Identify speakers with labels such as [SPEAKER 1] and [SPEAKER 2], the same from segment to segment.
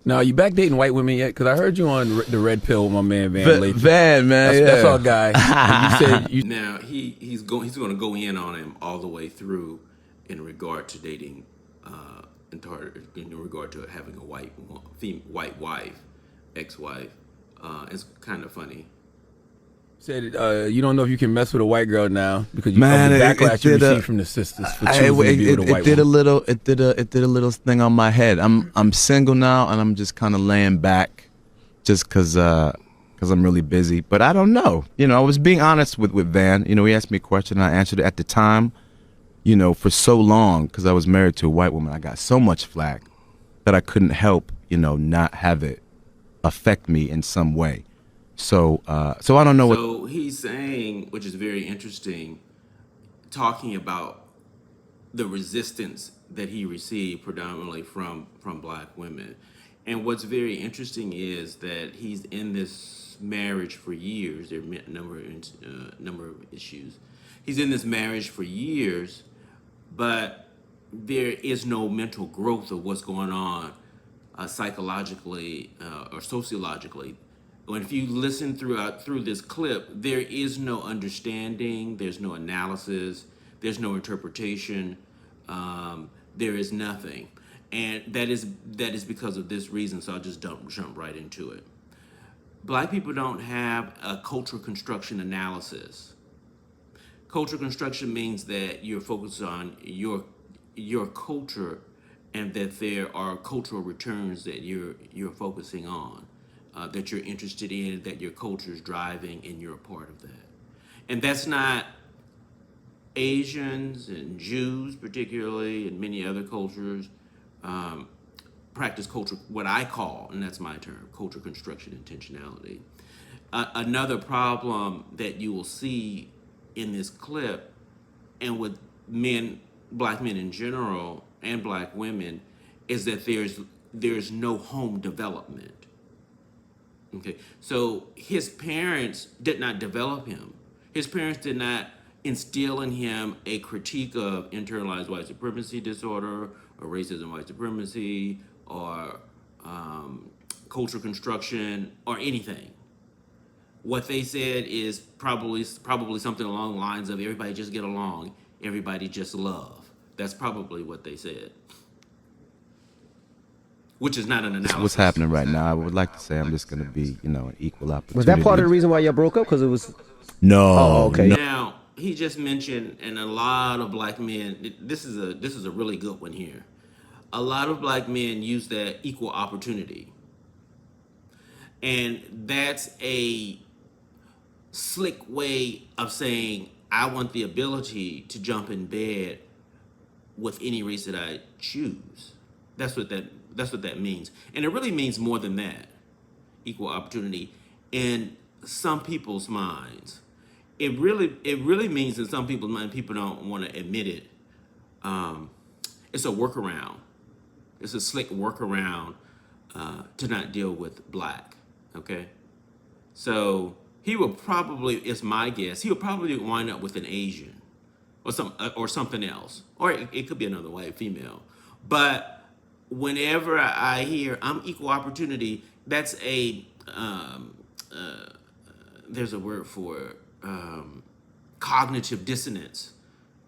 [SPEAKER 1] Now, you back dating white women yet? Because I heard you on the Red Pill with my man Van lately.
[SPEAKER 2] Van, man,
[SPEAKER 1] that's our guy. And you said
[SPEAKER 3] now he's going to go in on him all the way through in regard to dating, in regard to having a white wife, ex-wife. It's kind of funny.
[SPEAKER 1] Said you don't know if you can mess with a white girl now because you
[SPEAKER 2] Man,
[SPEAKER 1] of the backlash you received from the sisters for choosing to be with a white woman.
[SPEAKER 2] It did a little thing on my head. I'm single now, and I'm just kind of laying back, just cause I'm really busy. But I don't know. You know, I was being honest with Van. You know, he asked me a question, and I answered it at the time. You know, for so long, because I was married to a white woman, I got so much flack that I couldn't help, you know, not have it affect me in some way. So I don't know what.
[SPEAKER 3] So he's saying, which is very interesting, talking about the resistance that he received predominantly from black women. And what's very interesting is that he's in this marriage for years. There are a number of issues. He's in this marriage for years, but there is no mental growth of what's going on psychologically or sociologically. And if you listen through this clip, there is no understanding, there's no analysis, there's no interpretation, there is nothing. And that is because of this reason, so I'll just jump right into it. Black people don't have a cultural construction analysis. Cultural construction means that you're focused on your culture and that there are cultural returns that you're focusing on. That you're interested in, that your culture is driving, and you're a part of that. And that's not Asians and Jews particularly, and many other cultures practice culture, what I call, and that's my term, culture construction intentionality. Another problem that you will see in this clip, and with black men in general, and black women, is that there's no home development. Okay, so his parents did not develop him. His parents did not instill in him a critique of internalized white supremacy disorder or racism, white supremacy, or cultural construction, or anything. What they said is probably something along the lines of everybody just get along, everybody just love. That's probably what they said. Which is not an analysis.
[SPEAKER 2] What's happening right now? I would like to say I'm just going to be, you know, an equal opportunity.
[SPEAKER 4] Was that part of the reason why y'all broke up? Because it was.
[SPEAKER 2] No.
[SPEAKER 4] Oh, okay.
[SPEAKER 2] No.
[SPEAKER 3] Now he just mentioned, and a lot of black men. This is a really good one here. A lot of black men use that equal opportunity, and that's a slick way of saying I want the ability to jump in bed with any race that I choose. That's what that means. And it really means more than that. Equal opportunity in some people's minds. It really means in some people's minds, people don't want to admit it. It's a workaround. It's a slick workaround to not deal with black. Okay? So he will probably, it's my guess, he will probably wind up with an Asian or something else. Or it could be another white female. But whenever I hear I'm equal opportunity, that's there's a word for cognitive dissonance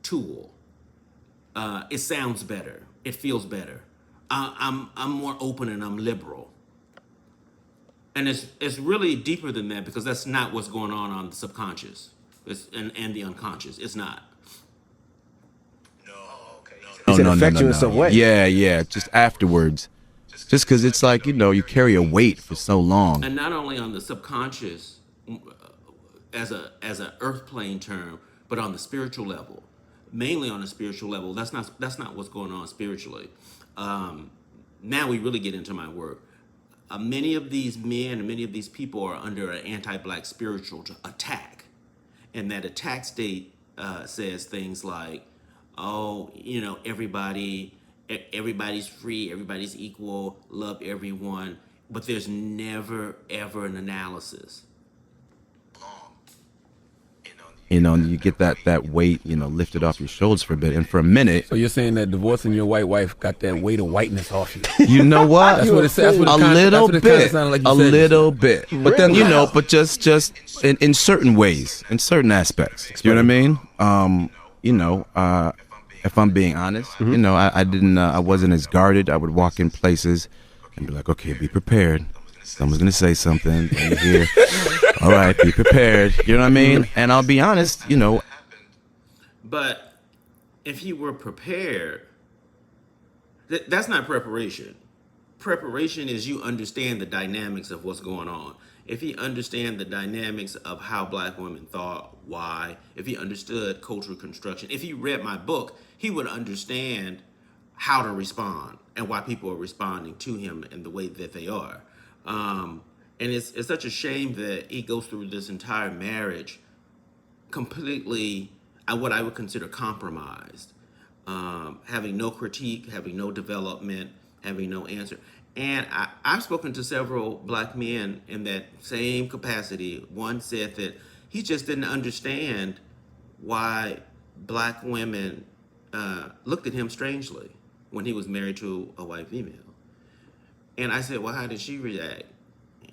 [SPEAKER 3] tool. It sounds better. It feels better. I'm more open and I'm liberal. And it's really deeper than that, because that's not what's going on the subconscious and the unconscious. It's not.
[SPEAKER 2] No.
[SPEAKER 4] In some way.
[SPEAKER 2] Yeah. Just afterwards. Just because it's like, you know, you carry a weight for so long.
[SPEAKER 3] And not only on the subconscious as a earth plane term, but on the spiritual level. Mainly on the spiritual level. That's not what's going on spiritually. Now we really get into my work. Many of these men and many of these people are under an anti-black spiritual attack. And that attack state says things like, oh, you know, everybody's free, everybody's equal, love everyone, but there's never, ever an analysis.
[SPEAKER 2] You know, and you get that weight, you know, lifted off your shoulders for a bit. And for a minute,
[SPEAKER 1] So you're saying that divorcing your white wife got that weight of whiteness off you?
[SPEAKER 2] you know what?
[SPEAKER 1] That's what it says.
[SPEAKER 2] A little bit,
[SPEAKER 1] Like
[SPEAKER 2] a little bit. But then, you know, but just in certain ways, in certain aspects. You know what I mean? You know, if I'm being honest, you know, I wasn't as guarded. I would walk in places and be like, okay, be prepared. Someone's gonna say something. And you hear, all right, be prepared. You know what I mean? And I'll be honest, you know.
[SPEAKER 3] But if you were prepared, that's not preparation. Preparation is you understand the dynamics of what's going on. If you understand the dynamics of how black women thought, why, if he understood cultural construction, if he read my book, he would understand how to respond and why people are responding to him in the way that they are. And it's such a shame that he goes through this entire marriage completely, what I would consider compromised, having no critique, having no development, having no answer. And I've spoken to several black men in that same capacity. One said that he just didn't understand why black women looked at him strangely when he was married to a white female. And I said, well, how did she react?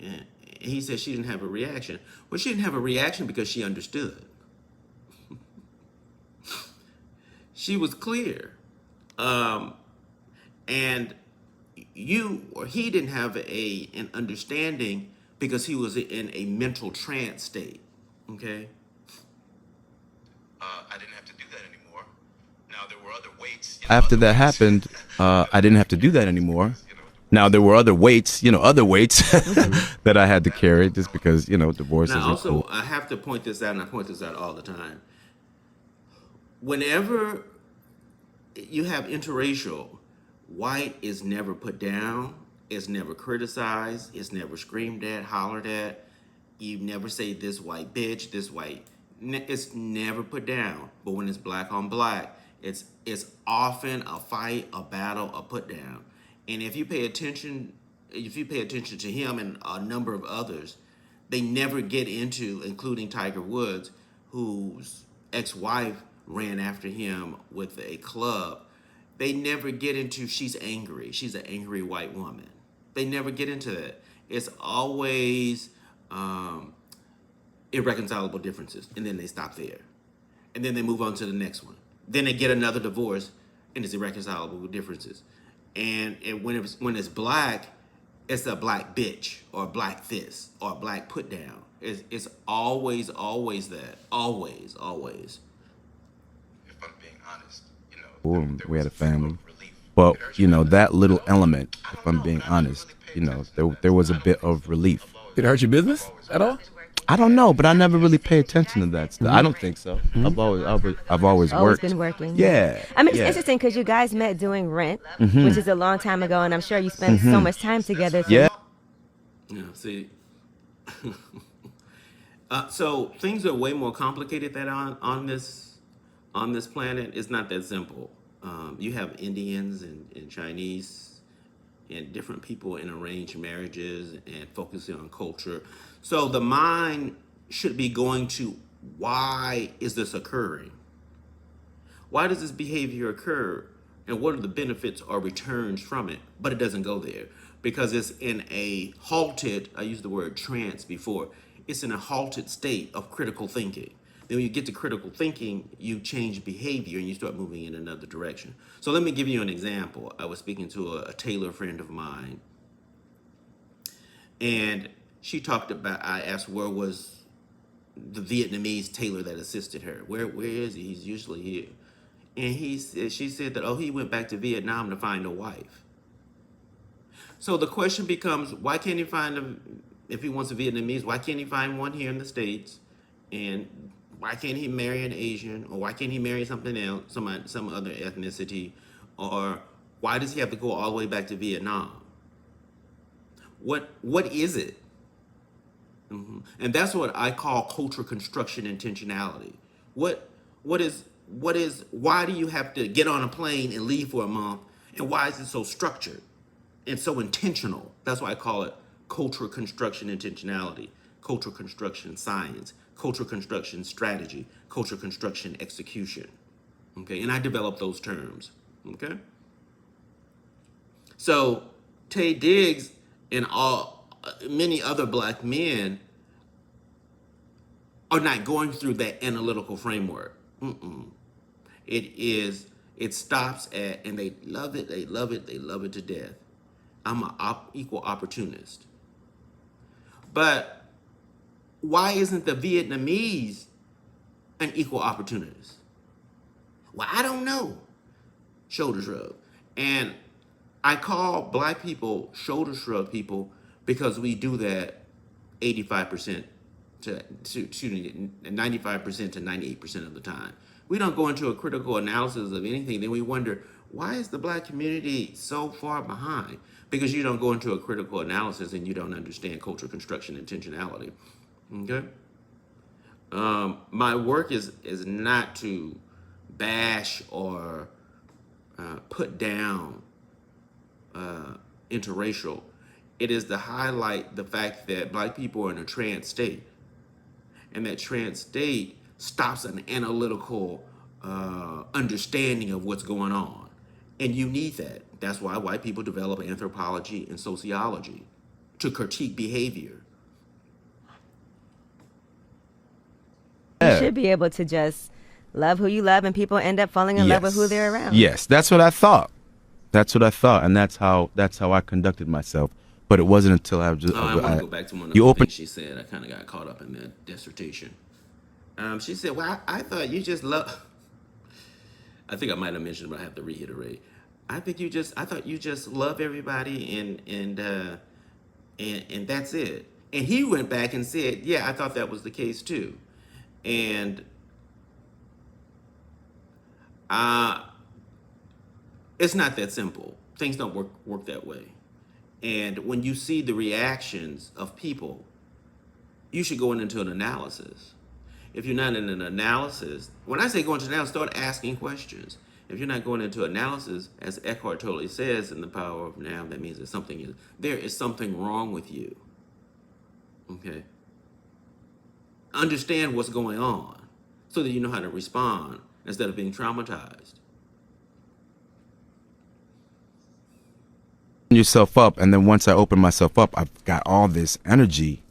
[SPEAKER 3] And he said she didn't have a reaction. Well, she didn't have a reaction because she understood. She was clear. And he didn't have an understanding because he was in a mental trance state, okay?
[SPEAKER 2] I didn't have to do that anymore. Now there were other weights. After that happened, I didn't have to do that anymore. Now there were other weights, that I had to carry just because, divorce isn't
[SPEAKER 3] Now also,
[SPEAKER 2] cool.
[SPEAKER 3] I have to point this out, and I point this out all the time. Whenever you have interracial, white is never put down, it's never criticized, it's never screamed at, hollered at. You never say this white bitch, this white. It's never put down. But when it's black on black, it's often a fight, a battle, a put down. And if you pay attention to him and a number of others, they never get into, including Tiger Woods, whose ex-wife ran after him with a club. They never get into she's angry. She's an angry white woman. They never get into that. It's always irreconcilable differences, and then they stop there. And then they move on to the next one. Then they get another divorce, and it's irreconcilable differences. And when it's black, it's a black bitch or a black this or a black put down. It's always that. Always.
[SPEAKER 2] If I'm being honest, we had a family. But, that little element, if I'm being honest, there was a bit of relief.
[SPEAKER 1] Did it hurt your business at all?
[SPEAKER 2] I don't know, but I never really pay attention to that stuff. I don't think so.
[SPEAKER 1] Mm-hmm.
[SPEAKER 2] I've always worked.
[SPEAKER 5] Been working.
[SPEAKER 2] Yeah.
[SPEAKER 5] I mean, it's
[SPEAKER 2] yeah.
[SPEAKER 5] interesting because you guys met doing Rent, which is a long time ago, and I'm sure you spent so much time together. So
[SPEAKER 2] Yeah.
[SPEAKER 3] Yeah, see. So things are way more complicated than on this planet. It's not that simple. You have Indians and Chinese and different people in arranged marriages and focusing on culture. So the mind should be going to, why is this occurring? Why does this behavior occur? And what are the benefits or returns from it? But it doesn't go there because it's in a halted, I used the word trance before, it's in a halted state of critical thinking. Then when you get to critical thinking, you change behavior and you start moving in another direction. So let me give you an example. I was speaking to a tailor friend of mine, and she talked about, I asked where was the Vietnamese tailor that assisted her. Where is he? He's usually here. And she said that, he went back to Vietnam to find a wife. So the question becomes, why can't he find him, if he wants a Vietnamese, why can't he find one here in the States? And why can't he marry an Asian? Or why can't he marry something else, some other ethnicity? Or why does he have to go all the way back to Vietnam? What is it? Mm-hmm. And that's what I call cultural construction intentionality. Why do you have to get on a plane and leave for a month? And why is it so structured and so intentional? That's why I call it cultural construction intentionality, cultural construction science, cultural construction strategy, cultural construction execution. Okay, and I developed those terms. Okay, so Taye Diggs and many other black men are not going through that analytical framework. It stops at, and they love it, they love it, they love it to death. I'm an equal opportunist. But why isn't the Vietnamese an equal opportunist? Well, I don't know. Shoulder shrug. And I call black people shoulder shrug people because we do that 85% to 95% to 98% of the time. We don't go into a critical analysis of anything. Then we wonder, why is the black community so far behind? Because you don't go into a critical analysis and you don't understand cultural construction intentionality. Okay? My work is not to bash or put down interracial. It is to highlight the fact that black people are in a trance state, and that trance state stops an analytical understanding of what's going on, and you need that. That's why white people develop anthropology and sociology to critique behavior.
[SPEAKER 5] You should be able to just love who you love, and people end up falling in love with who they're around.
[SPEAKER 2] Yes, that's what I thought. That's what I thought, and that's how I conducted myself. But it wasn't until I was just.
[SPEAKER 3] I want to go back to one of the things she said. I kind of got caught up in that dissertation. She said, "Well, I thought you just love." I think I might have mentioned, but I have to reiterate. I thought you just love everybody, and that's it. And he went back and said, "Yeah, I thought that was the case too," and it's not that simple. Things don't work that way. And when you see the reactions of people, you should go into an analysis. If you're not in an analysis, when I say go into analysis, start asking questions. If you're not going into analysis, as Eckhart Tolle says in The Power of Now, that means that there is something wrong with you. Okay? Understand what's going on so that you know how to respond instead of being traumatized.
[SPEAKER 2] Yourself up, and then once I open myself up, I've got all this energy,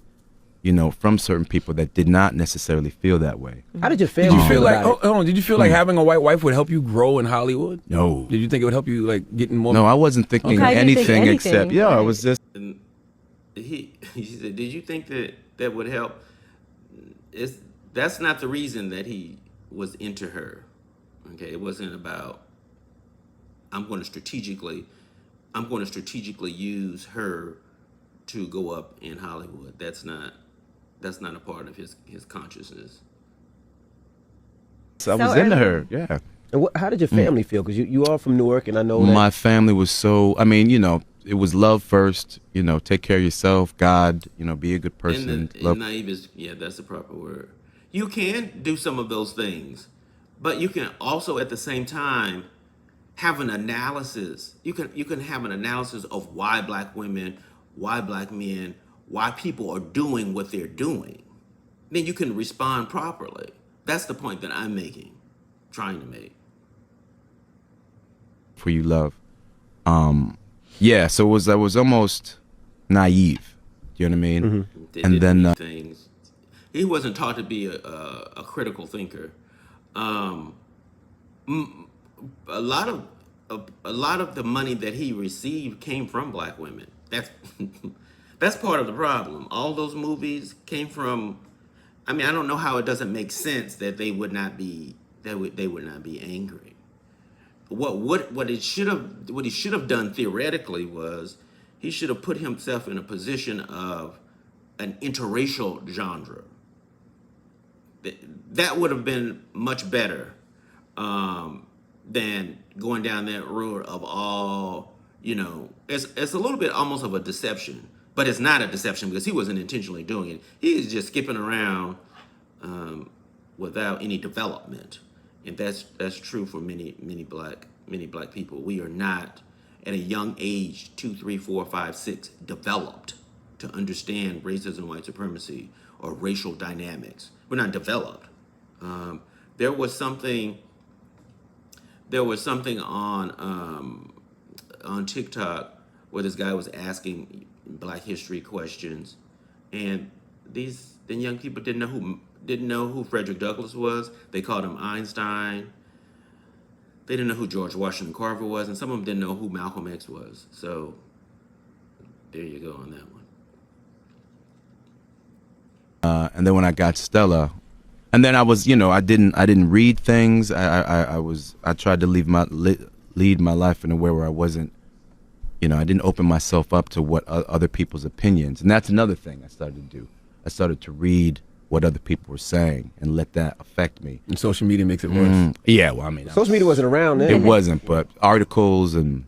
[SPEAKER 2] from certain people that did not necessarily feel that way.
[SPEAKER 4] How did your family
[SPEAKER 1] Did you feel like?
[SPEAKER 4] about it?
[SPEAKER 1] Hold on. Did you feel like having a white wife would help you grow in Hollywood?
[SPEAKER 2] No.
[SPEAKER 1] Did you think it would help you like getting more?
[SPEAKER 2] No, I wasn't thinking
[SPEAKER 5] Okay.
[SPEAKER 2] anything,
[SPEAKER 5] Anything,
[SPEAKER 2] except
[SPEAKER 5] right.
[SPEAKER 2] I was just.
[SPEAKER 3] And he said, "Did you think that would help?" That's not the reason that he was into her. Okay, it wasn't about I'm going to strategically use her to go up in Hollywood. That's not a part of his consciousness.
[SPEAKER 2] I was into her, yeah.
[SPEAKER 4] And how did your family feel? Because you are from Newark, and I know that.
[SPEAKER 2] My family was so. I mean, it was love first. Take care of yourself. God. Be a good person.
[SPEAKER 3] And naive is that's the proper word. You can do some of those things, but you can also at the same time have an analysis. You can have an analysis of why black women, why black men, why people are doing what they're doing. Then you can respond properly. That's the point that I'm trying to make.
[SPEAKER 2] For you, love. So I was almost naive. Do you know what I mean?
[SPEAKER 3] Mm-hmm. And then things. He wasn't taught to be a critical thinker. A lot of the money that he received came from black women. That's part of the problem. All those movies came from. I mean, I don't know how it doesn't make sense that they would not be angry. What he should have done theoretically was he should have put himself in a position of an interracial genre. That would have been much better than going down that road of all. It's a little bit almost of a deception, but it's not a deception because he wasn't intentionally doing it. He is just skipping around without any development, and that's true for many black people. We are not at a young age, 2, 3, 4, 5, 6, developed to understand racism, white supremacy, or racial dynamics. We're not developed. There was something on TikTok where this guy was asking Black history questions, and the young people didn't know who Frederick Douglass was. They called him Einstein. They didn't know who George Washington Carver was, and some of them didn't know who Malcolm X was. So there you go on that one.
[SPEAKER 2] And then when I got Stella, and then I was, I didn't read things. I tried to lead my life in a way where I wasn't, I didn't open myself up to what other people's opinions. And that's another thing I started to do. I started to read what other people were saying and let that affect me.
[SPEAKER 1] And social media makes it worse.
[SPEAKER 2] Yeah, well, I mean,
[SPEAKER 4] social media wasn't around then.
[SPEAKER 2] It wasn't, but articles and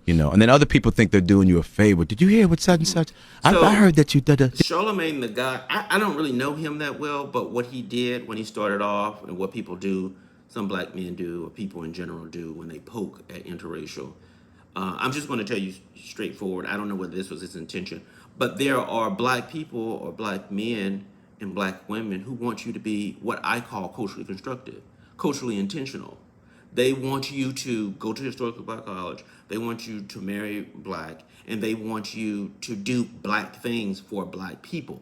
[SPEAKER 2] and then other people think they're doing you a favor. Did you hear what such and such? I heard that you did a...
[SPEAKER 3] Charlemagne the God, I don't really know him that well, but what he did when he started off and what people do, some Black men do, or people in general do when they poke at interracial. I'm just going to tell you straightforward. I don't know whether this was his intention, but there are Black people or Black men and Black women who want you to be what I call culturally constructive, culturally intentional. They want you to go to historical Black college. They want you to marry Black, and they want you to do Black things for Black people.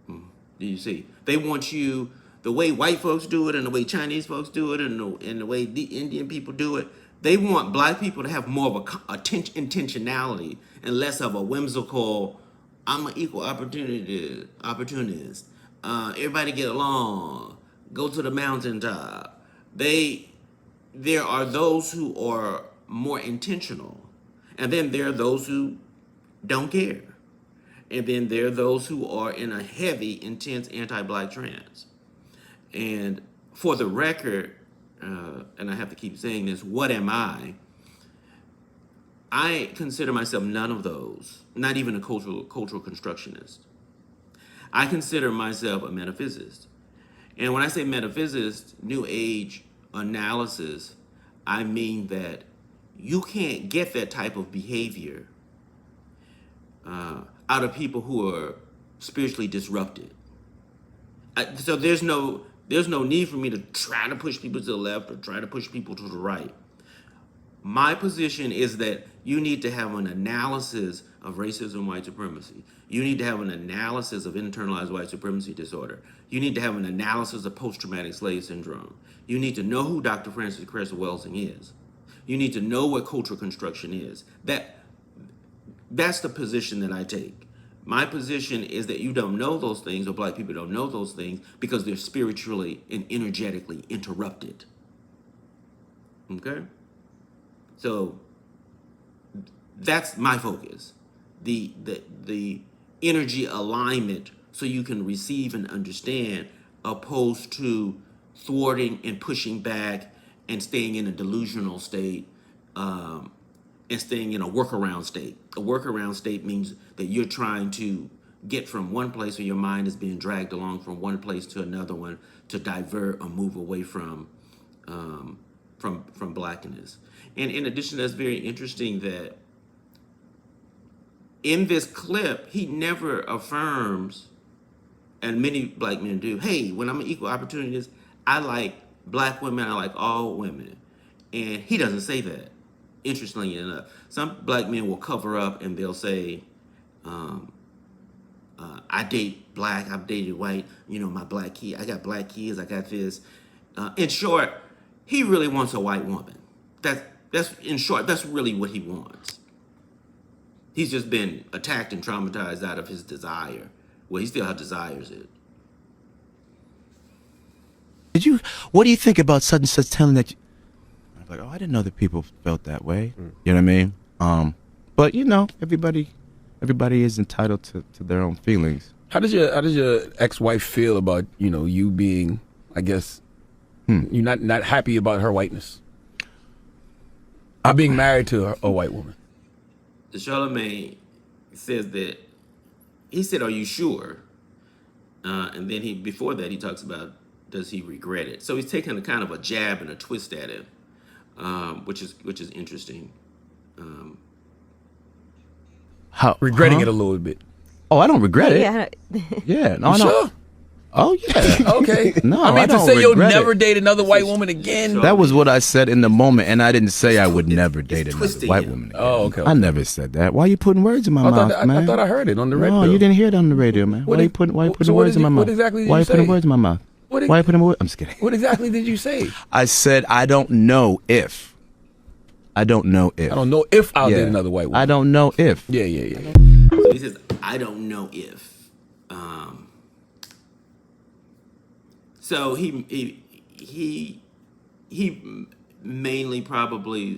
[SPEAKER 3] Do you see? They want you, the way white folks do it and the way Chinese folks do it and the way the Indian people do it, they want Black people to have more of a intentionality and less of a whimsical, I'm an equal opportunist. Everybody get along. Go to the mountaintop. There are those who are more intentional. And then there are those who don't care. And then there are those who are in a heavy, intense anti-Black trance. And for the record, and I have to keep saying this, what am I? I consider myself none of those, not even a cultural constructionist. I consider myself a metaphysicist. And when I say metaphysicist, New Age analysis, I mean that you can't get that type of behavior out of people who are spiritually disrupted. So there's no need for me to try to push people to the left or try to push people to the right. My position is that you need to have an analysis of racism, white supremacy. You need to have an analysis of internalized white supremacy disorder. You need to have an analysis of post-traumatic slave syndrome. You need to know who Dr. Francis Cress Welsing is. You need to know what cultural construction is. That's the position that I take. My position is that you don't know those things, or Black people don't know those things, because they're spiritually and energetically interrupted. Okay? So that's my focus. The energy alignment so you can receive and understand, opposed to thwarting and pushing back and staying in a delusional state, and staying in a workaround state. A workaround state means that you're trying to get from one place where your mind is being dragged along from one place to another one to divert or move away from Blackness. And in addition, that's very interesting that in this clip, he never affirms, and many Black men do, hey, when I'm an equal opportunist, I like Black women, I like all women. And he doesn't say that, interestingly enough. Some Black men will cover up and they'll say, I date Black, I've dated white, my Black kid, I got Black kids, I got this. In short, he really wants a white woman. That's really what he wants. He's just been attacked and traumatized out of his desire. Well, he still desires it.
[SPEAKER 2] What do you think about such and such telling that? I'm like, I didn't know that people felt that way. You know what I mean? But everybody is entitled to their own feelings.
[SPEAKER 1] How does your ex-wife feel about you being, I guess, you're not happy about her whiteness? I'm being married to a white woman.
[SPEAKER 3] Charlemagne says that, he said, are you sure? And then before that he talks about, does he regret it? So he's taking a kind of a jab and a twist at it, which is interesting.
[SPEAKER 1] Regretting it a little bit.
[SPEAKER 2] Oh, I don't regret it.
[SPEAKER 5] Yeah.
[SPEAKER 2] Yeah, no,
[SPEAKER 1] You
[SPEAKER 2] no.
[SPEAKER 1] sure?
[SPEAKER 2] Oh yeah.
[SPEAKER 1] Okay.
[SPEAKER 2] No,
[SPEAKER 1] I mean, to
[SPEAKER 2] don't
[SPEAKER 1] say you'll
[SPEAKER 2] regret
[SPEAKER 1] never
[SPEAKER 2] it.
[SPEAKER 1] date another white woman again.
[SPEAKER 2] That was what I said in the moment, and I didn't say I would never date another
[SPEAKER 3] twisting
[SPEAKER 2] white
[SPEAKER 3] him.
[SPEAKER 2] woman again.
[SPEAKER 1] Oh, okay.
[SPEAKER 2] I never said that. Why are you putting words in my mouth, man?
[SPEAKER 1] I thought I heard it on the radio.
[SPEAKER 2] No, you didn't hear it on the radio, man.
[SPEAKER 1] What
[SPEAKER 2] Why are you
[SPEAKER 1] did-
[SPEAKER 2] putting
[SPEAKER 1] so what
[SPEAKER 2] words
[SPEAKER 1] did
[SPEAKER 2] in my
[SPEAKER 1] you-
[SPEAKER 2] mouth?
[SPEAKER 1] what exactly did
[SPEAKER 2] Why are
[SPEAKER 1] you
[SPEAKER 2] you putting
[SPEAKER 1] say?
[SPEAKER 2] words in my mouth?
[SPEAKER 1] What
[SPEAKER 2] Why are you putting words? I'm just kidding.
[SPEAKER 1] What exactly did you say?
[SPEAKER 2] I said I don't know if. I don't know if.
[SPEAKER 1] I don't know if I'll
[SPEAKER 2] Yeah.
[SPEAKER 1] date another white woman.
[SPEAKER 2] I don't know if.
[SPEAKER 1] Yeah.
[SPEAKER 3] So he says, I don't know if. So he mainly probably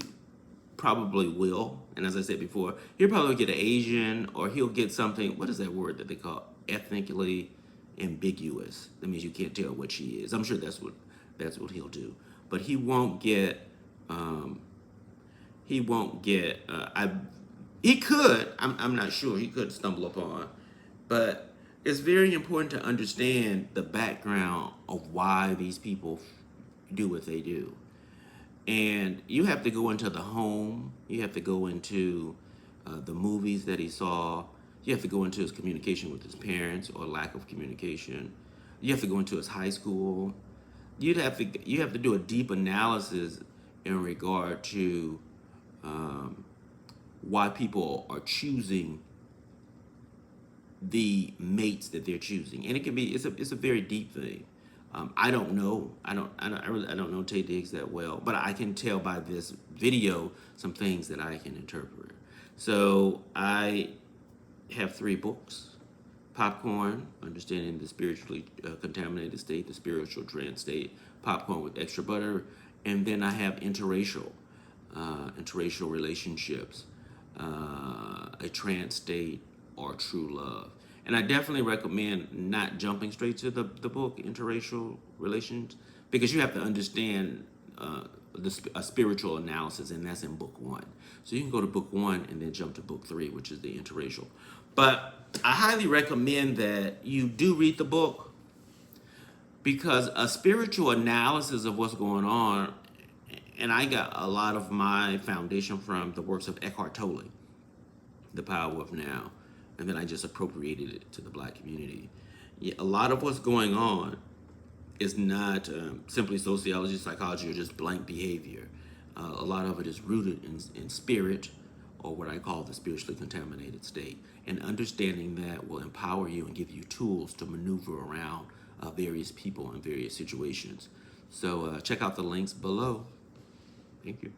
[SPEAKER 3] will, and as I said before, he'll probably get an Asian, or he'll get something. What is that word that they call ethnically ambiguous? That means you can't tell what she is. I'm sure that's what he'll do. But he won't get. He won't get. He could. I'm not sure. He could stumble upon, but it's very important to understand the background of why these people do what they do. And you have to go into the home. You have to go into the movies that he saw. You have to go into his communication with his parents or lack of communication. You have to go into his high school. You have to do a deep analysis in regard to why people are choosing the mates that they're choosing, and it's a very deep thing. I don't know. I don't know Taye Diggs that well, but I can tell by this video some things that I can interpret. So I have 3 books: Popcorn, Understanding the Spiritually Contaminated State, the Spiritual Trance State, Popcorn with Extra Butter, and then I have Interracial relationships, a trance state, or true love. And I definitely recommend not jumping straight to the book Interracial Relations, because you have to understand a spiritual analysis, and that's in book 1. So you can go to book 1 and then jump to book 3, which is the Interracial. But I highly recommend that you do read the book, because a spiritual analysis of what's going on, and I got a lot of my foundation from the works of Eckhart Tolle, The Power of Now, and then I just appropriated it to the Black community. Yeah, a lot of what's going on is not simply sociology, psychology, or just blank behavior. A lot of it is rooted in spirit, or what I call the spiritually contaminated state. And understanding that will empower you and give you tools to maneuver around various people and various situations. So check out the links below. Thank you.